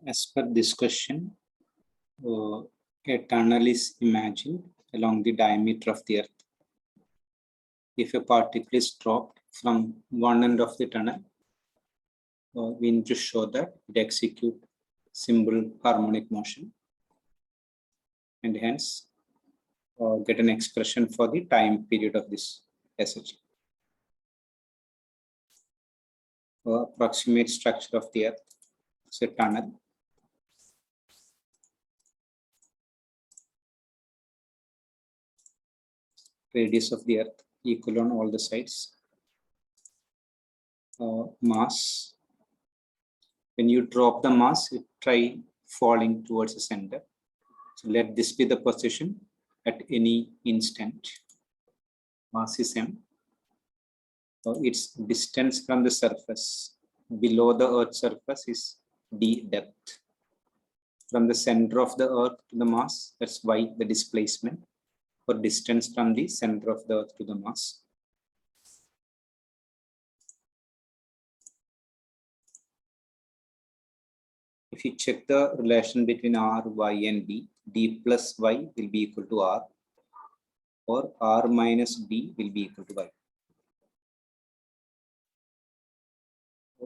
As per this question, a tunnel is imagined along the diameter of the Earth. If a particle is dropped from one end of the tunnel, we need to show that it executes simple harmonic motion, and hence get an expression for the time period of this SH. Approximate structure of the Earth. It's a tunnel. Radius of the Earth equal on all the sides. Mass. When you drop the mass, it try falling towards the center. So let this be the position at any instant. Mass is m. So its distance from the surface below the Earth's surface is d depth. From the center of the Earth to the mass, that's y, the displacement, or distance from the center of the Earth to the mass. If you check the relation between r, y, and d plus y will be equal to r, or r minus d will be equal to y.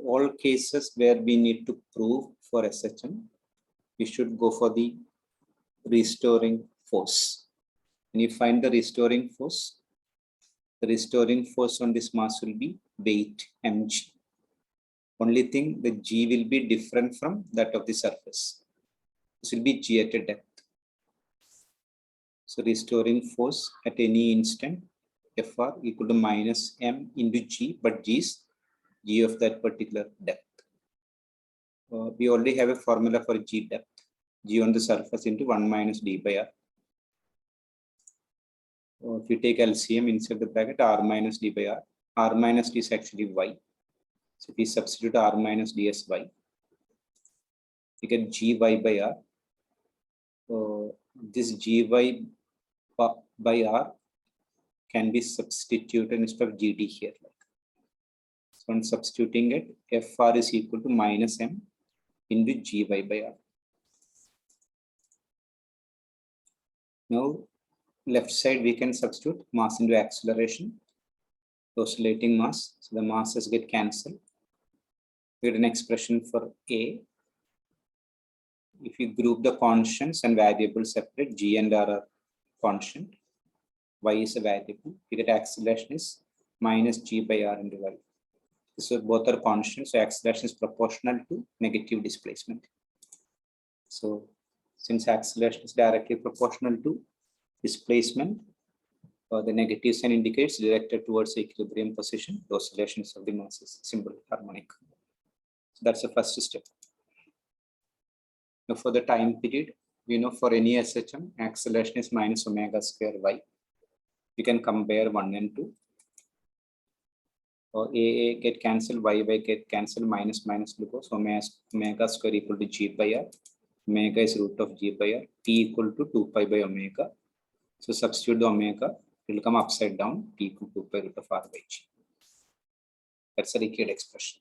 All cases where we need to prove for SHM, we should go for the restoring force. When you find the restoring force on this mass will be weight mg. Only thing, the g will be different from that of the surface. This will be g at a depth. So restoring force at any instant, Fr equal to minus m into g, but g is g of that particular depth. We already have a formula for g depth, g on the surface into 1 minus d by r. If you take LCM inside the bracket, r minus d by r minus d is actually y. So if we substitute r minus d as y, we get gy by r. This gy by r can be substituted instead of gd here. So when substituting it, Fr is equal to minus m into gy by r. Now, left side we can substitute mass into acceleration, oscillating mass. So the masses get cancelled. We get an expression for A. If you group the constants and variables separate, G and R are constant, Y is a variable. We get acceleration is minus G by R into Y. So both are constants, so acceleration is proportional to negative displacement. So since acceleration is directly proportional to displacement, the negative sign indicates directed towards the equilibrium position. The oscillations of the mass is simple harmonic. So that's the first step. Now for the time period, we know for any SHM, acceleration is minus omega square y. You can compare 1 and 2. Or A get cancelled, Y get cancelled, minus will go. So omega square equal to G by R. Omega is root of G by R. T equal to 2 pi by omega. So substitute the omega, it will come upside down, T equal to 2 pi root of R by G. That's a required expression.